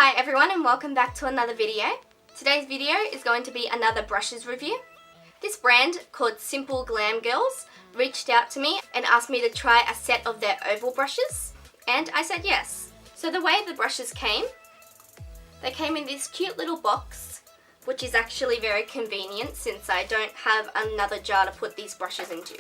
Hi everyone and welcome back to another video. Today's video is going to be another brushes review. This brand called Simple Glam Girls reached out to me and asked me to try a set of their oval brushes, and I said yes. So the way the brushes came, they came in this cute little box, which is actually very convenient since I don't have another jar to put these brushes into.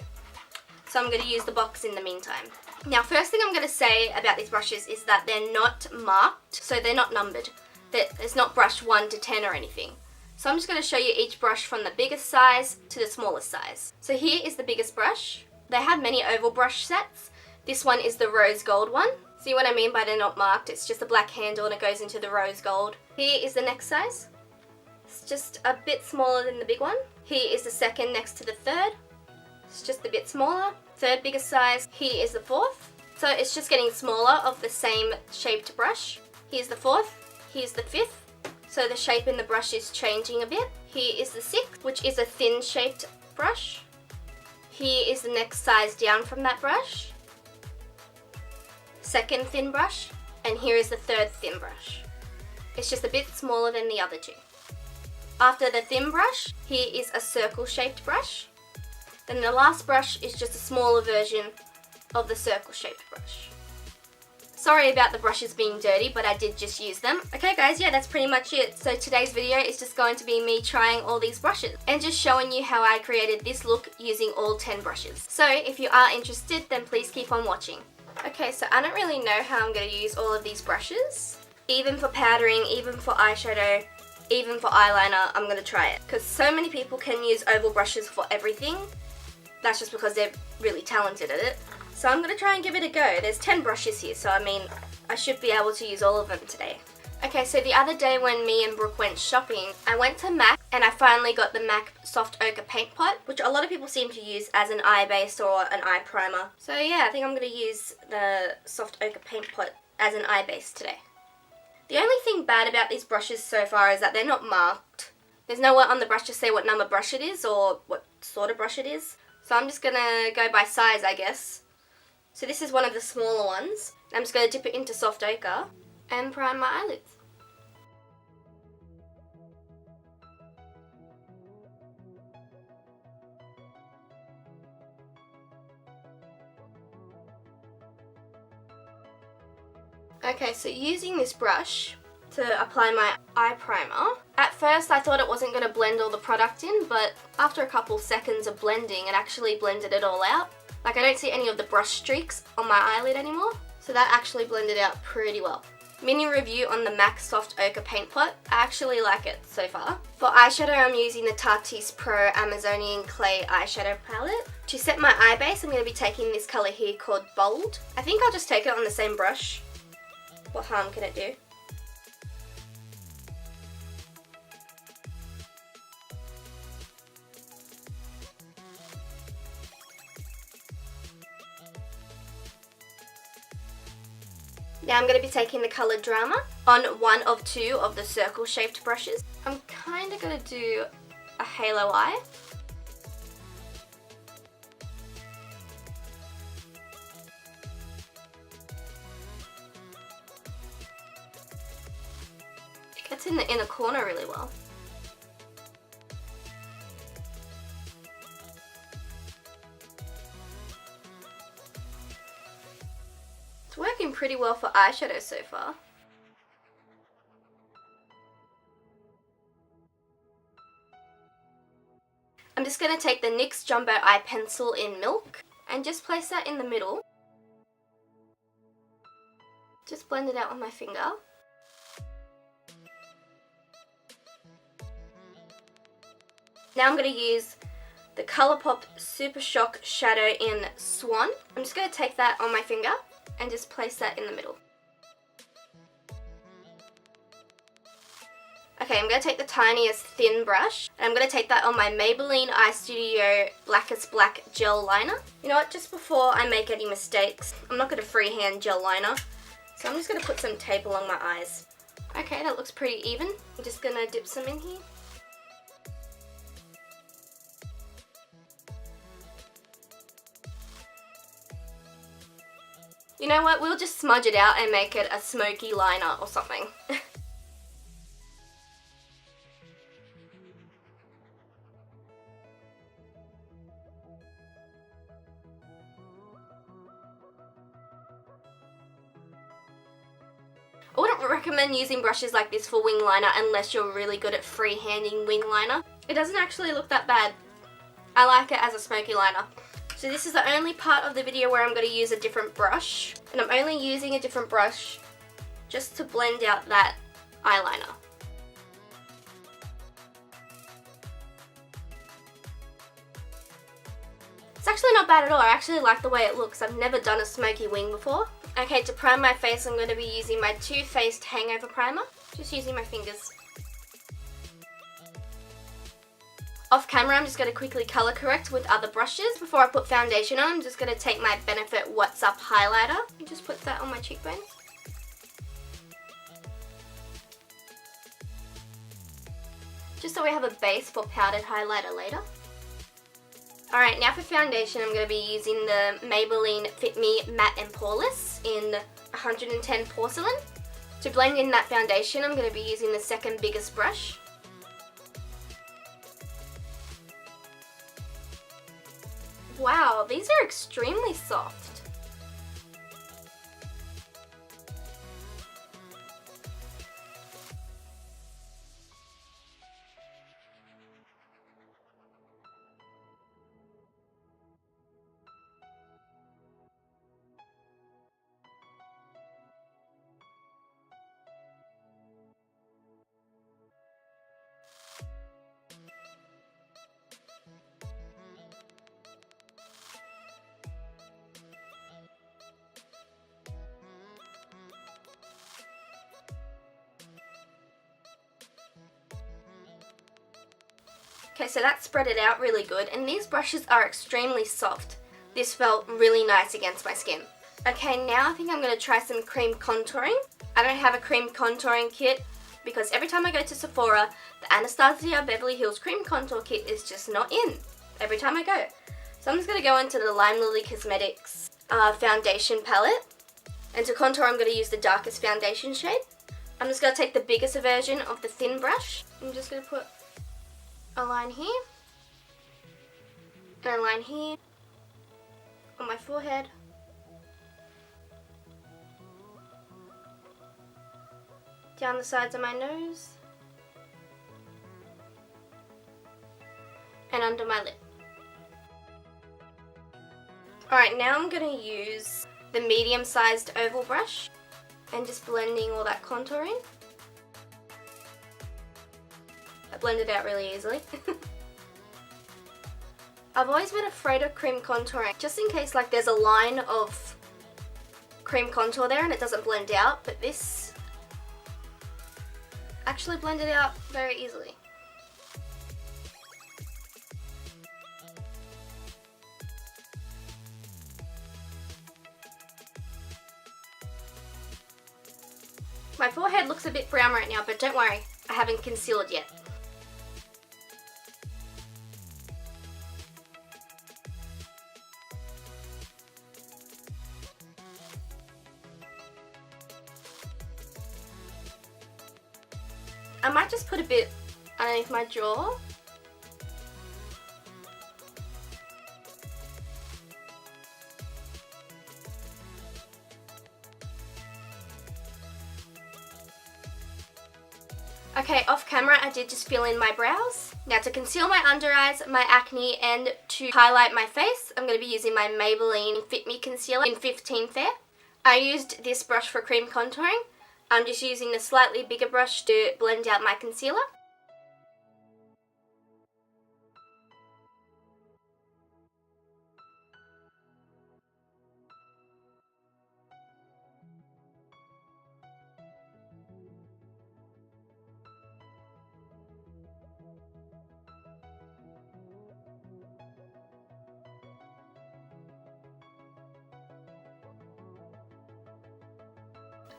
So I'm going to use the box in the meantime. Now, first thing I'm going to say about these brushes is that they're not marked, so they're not numbered. It's not brush 1 to 10 or anything. So I'm just going to show you each brush from the biggest size to the smallest size. So here is the biggest brush. They have many oval brush sets. This one is the rose gold one. See what I mean by they're not marked? It's just a black handle and it goes into the rose gold. Here is the next size. It's just a bit smaller than the big one. Here is the second next to the third. It's just a bit smaller. Third biggest size. Here is the fourth. So it's just getting smaller of the same shaped brush. Here's the fourth. Here's the fifth. So the shape in the brush is changing a bit. Here is the sixth, which is a thin shaped brush. Here is the next size down from that brush. Second thin brush. And here is the third thin brush. It's just a bit smaller than the other two. After the thin brush, here is a circle shaped brush. Then the last brush is just a smaller version of the circle shaped brush. Sorry about the brushes being dirty, but I did just use them. Okay guys, yeah, that's pretty much it. So today's video is just going to be me trying all these brushes and just showing you how I created this look using all 10 brushes. So if you are interested, then please keep on watching. Okay, so I don't really know how I'm going to use all of these brushes. Even for powdering, even for eyeshadow, even for eyeliner, I'm going to try it. Because so many people can use oval brushes for everything. That's just because they're really talented at it. So I'm going to try and give it a go. There's 10 brushes here, so I mean, I should be able to use all of them today. Okay, so the other day when me and Brooke went shopping, I went to MAC and I finally got the MAC Soft Ochre Paint Pot, which a lot of people seem to use as an eye base or an eye primer. So yeah, I think I'm going to use the Soft Ochre Paint Pot as an eye base today. The only thing bad about these brushes so far is that they're not marked. There's nowhere on the brush to say what number brush it is or what sort of brush it is. So I'm just going to go by size, I guess. So this is one of the smaller ones. I'm just going to dip it into soft ochre and prime my eyelids. Okay, so using this brush to apply my eye primer. At first I thought it wasn't going to blend all the product in, but after a couple seconds of blending, it actually blended it all out. Like I don't see any of the brush streaks on my eyelid anymore, so that actually blended out pretty well. Mini review on the MAC Soft Ochre Paint Pot. I actually like it so far. For eyeshadow, I'm using the Tarte Pro Amazonian Clay Eyeshadow Palette. To set my eye base, I'm going to be taking this colour here called Bold. I think I'll just take it on the same brush. What harm can it do? Now I'm going to be taking the colour Drama on one of two of the circle shaped brushes. I'm kind of going to do a halo eye. It gets in the inner corner really well. It's working pretty well for eyeshadow so far. I'm just going to take the NYX Jumbo Eye Pencil in Milk and just place that in the middle. Just blend it out with my finger. Now I'm going to use the Colourpop Super Shock Shadow in Swan. I'm just going to take that on my finger and just place that in the middle. Okay, I'm going to take the tiniest thin brush and I'm going to take that on my Maybelline EyeStudio Blackest Black Gel Liner. You know what, just before I make any mistakes, I'm not going to freehand gel liner, so I'm just going to put some tape along my eyes. Okay, that looks pretty even. I'm just going to dip some in here. You know what, we'll just smudge it out and make it a smoky liner or something. recommend using brushes like this for wing liner unless you're really good at freehanding wing liner. It doesn't actually look that bad. I like it as a smoky liner. So this is the only part of the video where I'm going to use a different brush. And I'm only using a different brush just to blend out that eyeliner. It's actually not bad at all. I actually like the way it looks. I've never done a smoky wing before. Okay, to prime my face, I'm going to be using my Too Faced Hangover Primer. Just using my fingers. Off camera, I'm just going to quickly colour correct with other brushes. Before I put foundation on, I'm just going to take my Benefit What's Up highlighter and just put that on my cheekbones. Just so we have a base for powdered highlighter later. Alright, now for foundation, I'm going to be using the Maybelline Fit Me Matte and Poreless in 110 Porcelain. To blend in that foundation, I'm going to be using the second biggest brush. Wow, these are extremely soft. Okay, so that spread it out really good, and these brushes are extremely soft. This felt really nice against my skin. Okay, now I think I'm going to try some cream contouring. I don't have a cream contouring kit because every time I go to Sephora, the Anastasia Beverly Hills cream contour kit is just not in. Every time I go. So I'm just going to go into the Limelilly Cosmetics foundation palette. And to contour, I'm going to use the darkest foundation shade. I'm just going to take the biggest version of the thin brush. I'm just going to put a line here, and a line here, on my forehead, down the sides of my nose, and under my lip. Alright, now I'm going to use the medium-sized oval brush, and just blending all that contour in. I blend it out really easily. I've always been afraid of cream contouring, just in case like there's a line of cream contour there and it doesn't blend out, but this actually blended out very easily. My forehead looks a bit brown right now, but don't worry, I haven't concealed yet. I might just put a bit underneath my jaw. Okay, off camera I did just fill in my brows. Now to conceal my under eyes, my acne, and to highlight my face, I'm going to be using my Maybelline Fit Me Concealer in 15 Fair. I used this brush for cream contouring. I'm just using the slightly bigger brush to blend out my concealer.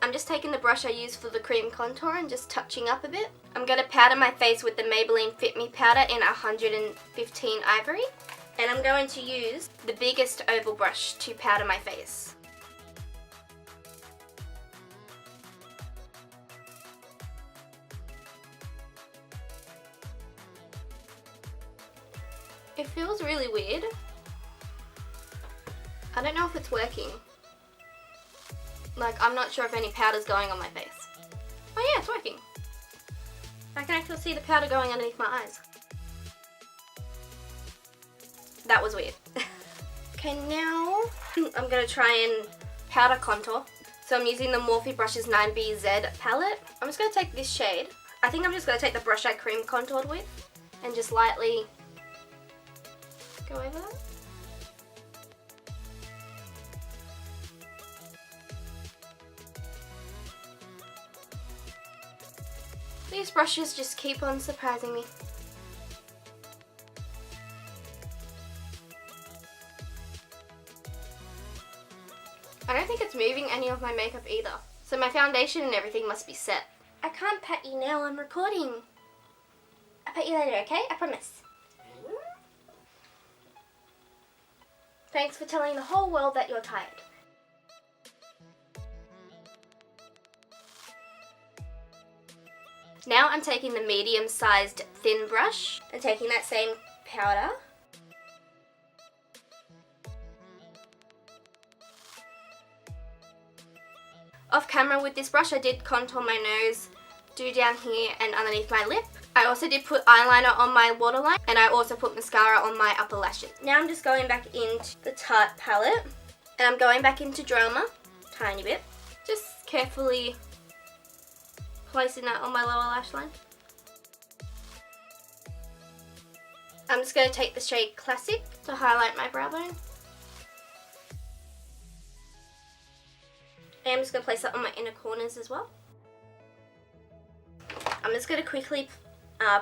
I'm just taking the brush I used for the cream contour and just touching up a bit. I'm going to powder my face with the Maybelline Fit Me Powder in 115 Ivory. And I'm going to use the biggest oval brush to powder my face. It feels really weird. I don't know if it's working. Like, I'm not sure if any powder's going on my face. it's working. I can actually see the powder going underneath my eyes. That was weird. Okay, now I'm going to try and powder contour. So I'm using the Morphe Brushes 9BZ palette. I'm just going to take this shade. I think I'm just going to take the brush I cream contoured with and just lightly go over that. These brushes just keep on surprising me. I don't think it's moving any of my makeup either. So my foundation and everything must be set. I can't pat you now, I'm recording. I'll pat you later, okay? I promise. Thanks for telling the whole world that you're tired. Now I'm taking the medium-sized thin brush and taking that same powder. Off camera with this brush I did contour my nose, do down here and underneath my lip. I also did put eyeliner on my waterline and I also put mascara on my upper lashes. Now I'm just going back into the Tarte palette and I'm going back into Drama, tiny bit. Just carefully placing that on my lower lash line. I'm just going to take the shade Classic to highlight my brow bone. And I'm just going to place that on my inner corners as well. I'm just going to quickly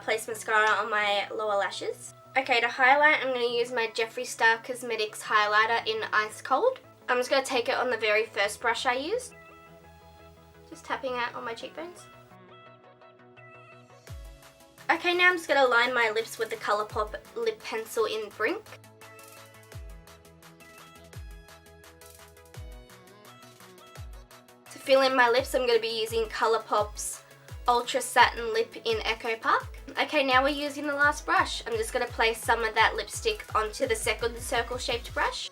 place mascara on my lower lashes. Okay, to highlight I'm going to use my Jeffree Star Cosmetics highlighter in Ice Cold. I'm just going to take it on the very first brush I used. Just tapping that on my cheekbones. Okay, now I'm just going to line my lips with the Colourpop lip pencil in Brink. To fill in my lips, I'm going to be using Colourpop's Ultra Satin Lip in Echo Park. Okay, now we're using the last brush. I'm just going to place some of that lipstick onto the second circle-shaped brush.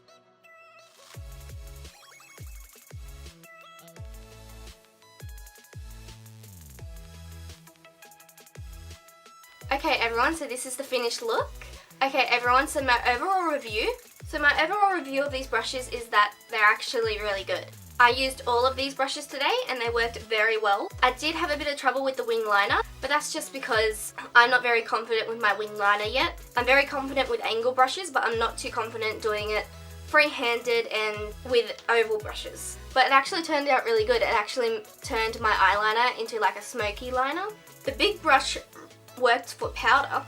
Okay everyone, so this is the finished look. Okay everyone, so my overall review of these brushes is that they're actually really good. I used all of these brushes today and they worked very well. I did have a bit of trouble with the wing liner, but that's just because I'm not very confident with my wing liner yet. I'm very confident with angle brushes, but I'm not too confident doing it free-handed and with oval brushes. But it actually turned out really good. It actually turned my eyeliner into like a smoky liner. The big brush worked for powder.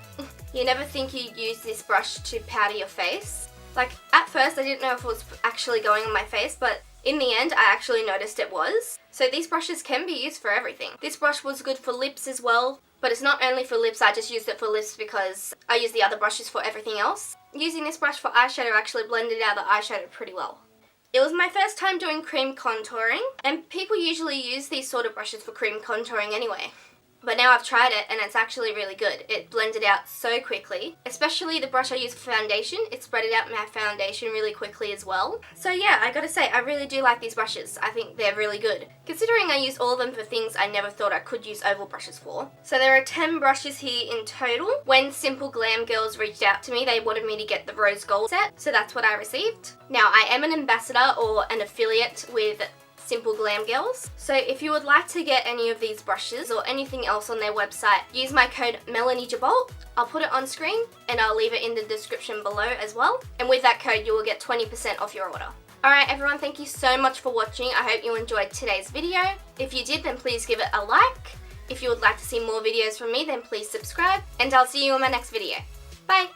You never think you'd use this brush to powder your face. Like at first I didn't know if it was actually going on my face, but in the end I actually noticed it was. So these brushes can be used for everything. This brush was good for lips as well, but it's not only for lips, I just used it for lips because I use the other brushes for everything else. Using this brush for eyeshadow actually blended out the eyeshadow pretty well. It was my first time doing cream contouring, and people usually use these sort of brushes for cream contouring anyway. But now I've tried it and it's actually really good. It blended out so quickly. Especially the brush I use for foundation. It spreaded out my foundation really quickly as well. So yeah, I gotta say, I really do like these brushes. I think they're really good. Considering I use all of them for things I never thought I could use oval brushes for. So there are 10 brushes here in total. When Simple Glam girls reached out to me, they wanted me to get the rose gold set. So that's what I received. Now I am an ambassador or an affiliate with Simple Glam Girls. So if you would like to get any of these brushes or anything else on their website, use my code Melanie Jeboult. I'll put it on screen and I'll leave it in the description below as well. And with that code you will get 20% off your order. Alright everyone, thank you so much for watching. I hope you enjoyed today's video. If you did, then please give it a like. If you would like to see more videos from me, then please subscribe. And I'll see you in my next video. Bye!